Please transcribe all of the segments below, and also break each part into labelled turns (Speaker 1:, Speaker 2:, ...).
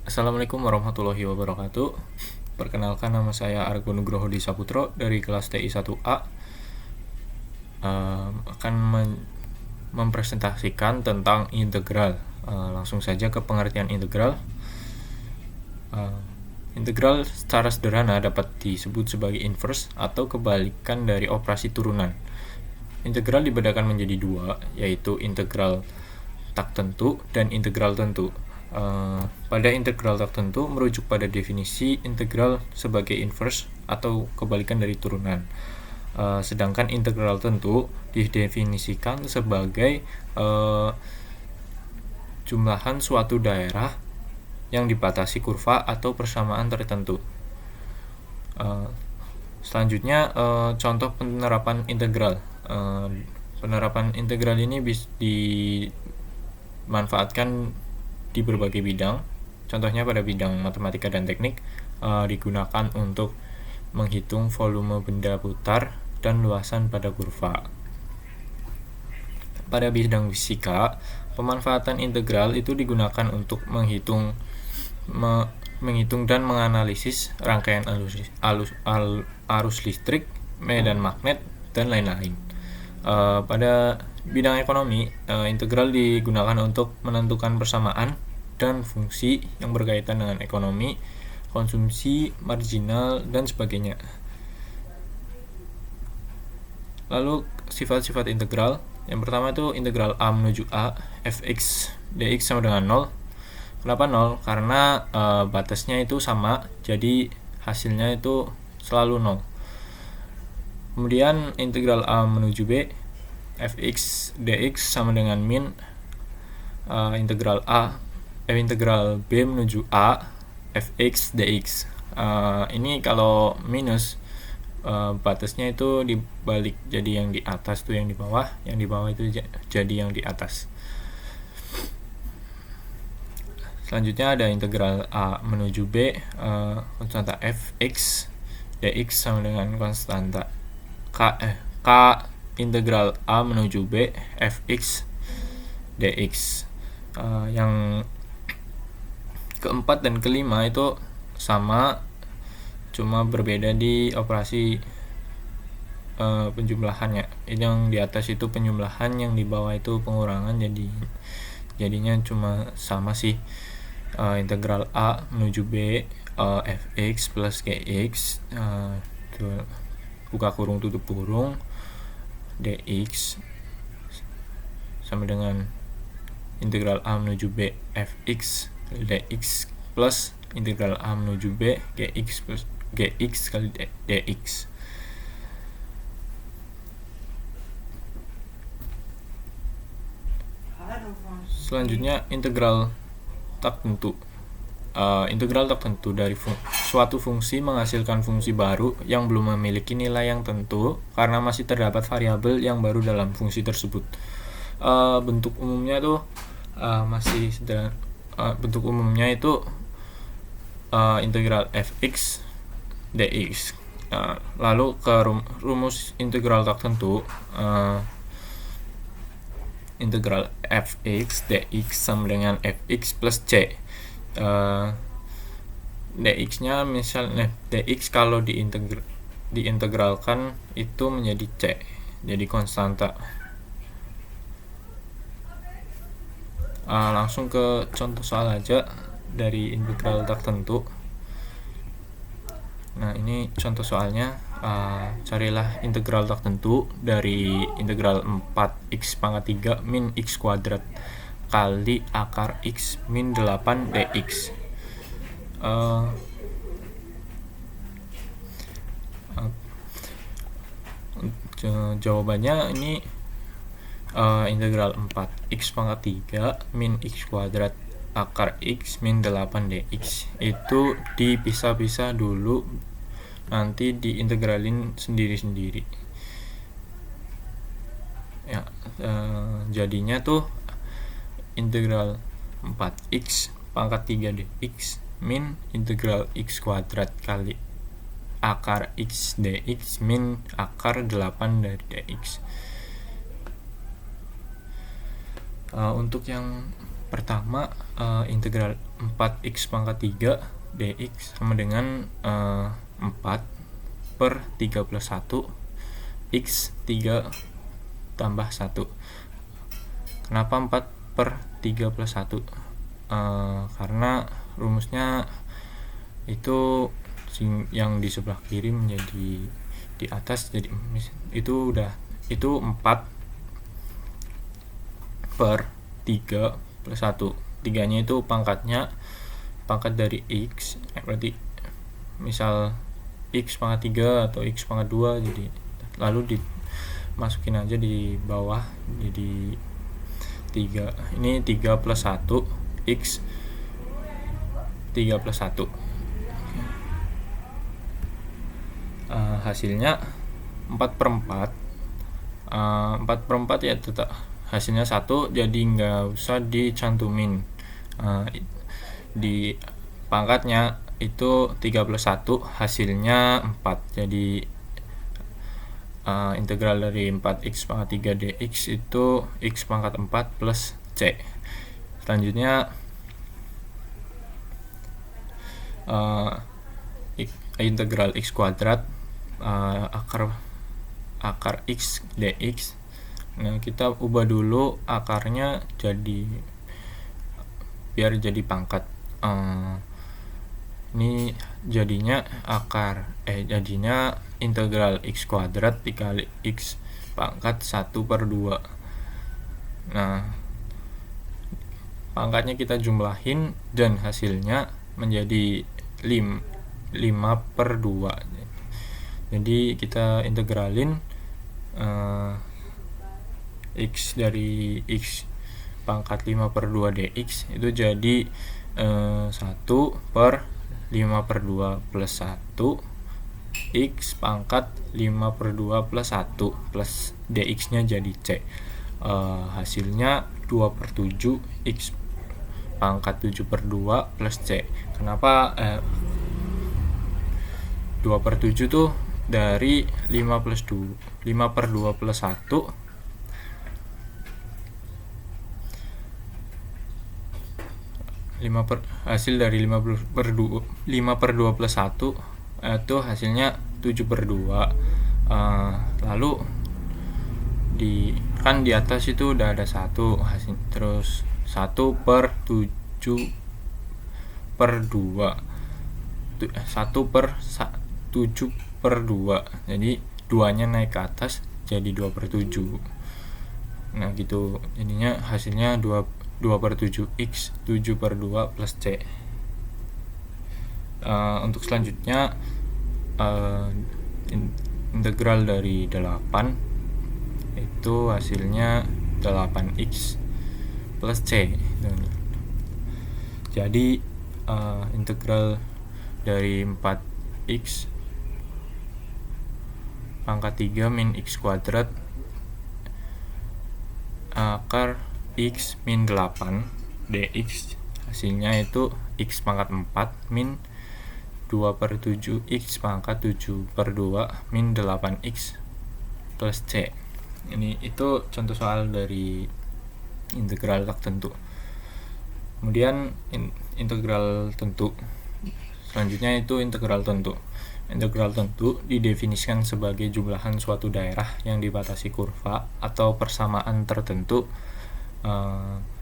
Speaker 1: Assalamualaikum warahmatullahi wabarakatuh. Perkenalkan, nama saya Argo Nugroho Disaputro dari kelas TI 1A. Akan mempresentasikan tentang integral. Langsung saja ke pengertian integral. Integral secara sederhana dapat disebut sebagai inverse atau kebalikan dari operasi turunan. Integral dibedakan menjadi dua, yaitu integral tak tentu dan integral tentu. Pada integral tak tentu merujuk pada definisi integral sebagai inverse atau kebalikan dari turunan. Sedangkan integral tentu didefinisikan sebagai jumlahan suatu daerah yang dibatasi kurva atau persamaan tertentu. Selanjutnya, contoh penerapan integral. Penerapan integral ini bisa dimanfaatkan di berbagai bidang. Contohnya pada bidang matematika dan teknik, digunakan untuk menghitung volume benda putar dan luasan pada kurva. Pada bidang fisika, pemanfaatan integral itu digunakan untuk menghitung dan menganalisis rangkaian arus listrik, medan magnet, dan lain-lain. Pada bidang ekonomi, integral digunakan untuk menentukan persamaan dan fungsi yang berkaitan dengan ekonomi, konsumsi, marginal, dan sebagainya. Lalu sifat-sifat integral. Yang pertama itu integral A menuju A, fx dx sama dengan 0. Kenapa 0? Karena batasnya itu sama, jadi hasilnya itu selalu 0. Kemudian integral A menuju B, fx dx sama dengan min integral B menuju A, fx dx. Ini kalau minus, batasnya itu dibalik, jadi yang di atas itu yang di bawah itu jadi yang di atas. Selanjutnya ada integral A menuju B, konstanta fx dx sama dengan konstanta k integral A menuju B fx dx. Yang keempat dan kelima itu sama, cuma berbeda di operasi penjumlahannya. Yang di atas itu penjumlahan, yang di bawah itu pengurangan, jadinya cuma sama sih. Integral A menuju B, fx plus gx, buka kurung tutup kurung, dx sama dengan integral A menuju B fx dx plus integral A menuju B gx plus gx kali dx. Selanjutnya integral tak tentu. Integral tak tentu dari suatu fungsi menghasilkan fungsi baru yang belum memiliki nilai yang tentu karena masih terdapat variabel yang baru dalam fungsi tersebut. Bentuk umumnya itu masih sederhana. Bentuk umumnya itu integral fx dx. Lalu ke rumus integral tak tentu, integral fx dx sama dengan fx plus c. Dx-nya misalnya dx kalau diintegralkan itu menjadi c, jadi konstanta. Langsung ke contoh soal aja dari integral tak tentu. Nah, ini contoh soalnya. Carilah integral tak tentu dari integral 4x pangkat 3 min x kuadrat kali akar x min 8 dx. Jawabannya ini integral 4x pangkat 3 min x kuadrat akar x min 8 dx itu dipisah-pisah dulu, nanti diintegralin sendiri-sendiri ya. Jadinya tuh integral 4x pangkat 3 dx min integral x kuadrat kali akar x dx min akar 8 dari dx. Untuk yang Pertama, integral 4x pangkat 3 dx sama dengan 4 per 3 plus 1 x 3 tambah 1. Kenapa 4 per 3 plus 1? Karena rumusnya itu yang di sebelah kiri menjadi di atas, jadi itu 4 per 3 plus 1. 3-nya itu pangkat dari x, berarti misal x pangkat 3 atau x pangkat 2, jadi lalu dimasukin aja di bawah jadi 3. Ini 3 plus 1 x 3 plus 1. Hasilnya 4 per 4. 4 per 4 ya tetap hasilnya 1, jadi nggak usah dicantumin. Di pangkatnya itu 3 plus 1, hasilnya 4. Jadi integral dari 4x pangkat 3 dx itu x pangkat 4 plus c. Selanjutnya integral x kuadrat akar x dx. Nah, kita ubah dulu akarnya biar jadi pangkat. Ini jadinya jadinya integral x kuadrat dikali x pangkat 1 per 2. Nah, pangkatnya kita jumlahin dan hasilnya menjadi 5 per 2. Jadi kita integralin x dari x pangkat 5 per 2 dx itu jadi 1 per 5 per 2 plus 1 x pangkat 5 per 2 plus 1 plus dx nya jadi c. Hasilnya 2 per 7 x pangkat 7 per 2 plus c. Kenapa 2 per 7 tuh dari 5 per 2 plus 1 hasil dari 5 per 2 plus 1 itu hasilnya 7 per 2. Lalu di atas itu udah ada 1 hasil, terus 1 per 7 per 2 1 per 7 per 2, jadi 2 nya naik ke atas jadi 2 per 7. Nah gitu, jadinya hasilnya 2 per 7x 7 per 2 plus c. Untuk selanjutnya integral dari 8 itu hasilnya 8x plus c. Jadi integral dari 4x pangkat 3 min x kuadrat akar x min 8 dx hasilnya itu x pangkat 4 min 2 per 7 x pangkat 7 per 2 min 8x plus c. Ini itu contoh soal dari integral tak tentu. Kemudian integral tentu selanjutnya itu integral tentu. Integral tentu didefinisikan sebagai jumlahan suatu daerah yang dibatasi kurva atau persamaan tertentu.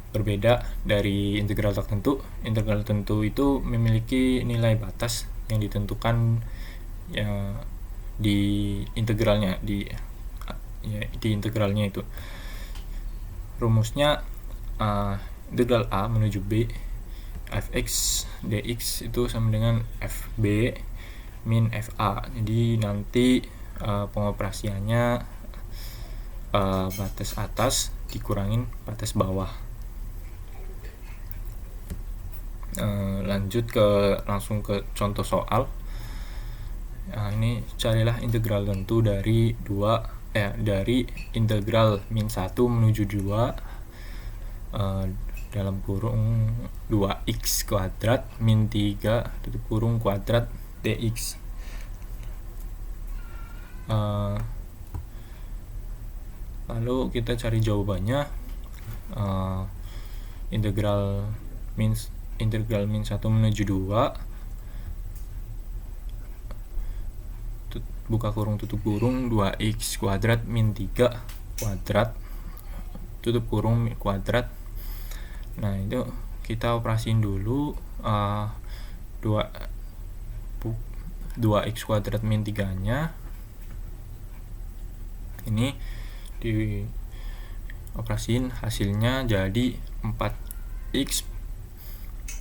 Speaker 1: Berbeda dari integral tak tentu. Integral tentu itu memiliki nilai batas yang ditentukan di integralnya di integralnya itu. Rumusnya integral a menuju b fx dx itu sama dengan fb min fa. Jadi nanti pengoperasiannya batas atas dikurangin batas bawah. Lanjut langsung ke contoh soal. Ini carilah integral tentu dari dari integral min 1 menuju 2 dalam kurung 2x kuadrat min 3 tutup kurung kuadrat dx. Lalu kita cari jawabannya. integral min 1 menuju 2, buka kurung tutup kurung, 2x kuadrat min 3 kuadrat tutup kurung kuadrat. Nah, itu kita operasiin dulu 2x kuadrat min 3 nya ini dioperasiin, hasilnya jadi 4x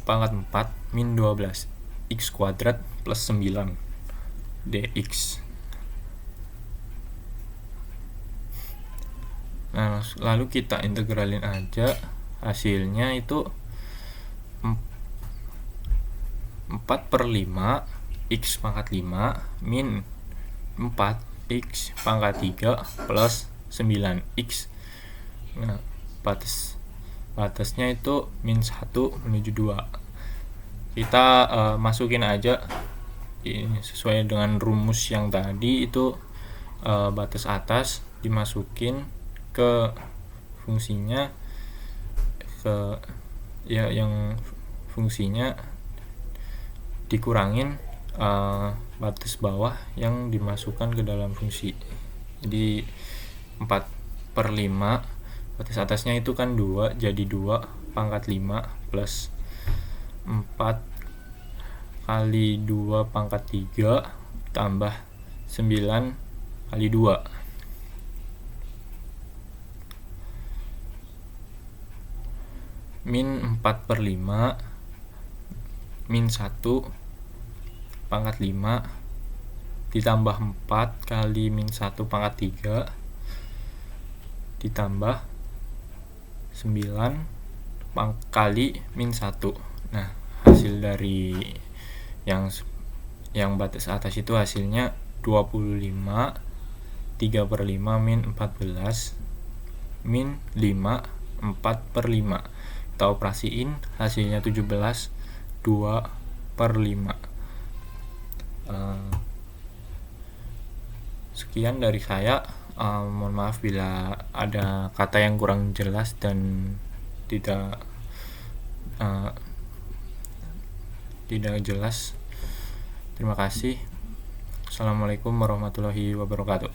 Speaker 1: pangkat 4 min 12 x kuadrat plus 9 dx. Nah, lalu kita integralin aja, hasilnya itu 4/5 x pangkat 5 min 4x pangkat 3 plus 9x. Nah, batasnya itu min 1 menuju 2. Kita masukin aja ini sesuai dengan rumus yang tadi itu, batas atas dimasukin ke fungsinya, yang fungsinya dikurangin batas bawah yang dimasukkan ke dalam fungsi. Jadi 4/5 batas atasnya itu kan 2, jadi 2 pangkat 5 plus 4 kali 2 pangkat 3 tambah 9 kali 2. Min 4/5 min 1 pangkat 5 ditambah 4 kali min 1 pangkat 3 ditambah 9 kali min 1. Nah, hasil dari yang batas atas itu hasilnya 25 3/5 min 14 min 5 4/5. Kita operasiin, hasilnya 17 2/5. Sekian dari saya. Mohon maaf bila ada kata yang kurang jelas dan tidak jelas. Terima kasih. Assalamualaikum warahmatullahi wabarakatuh.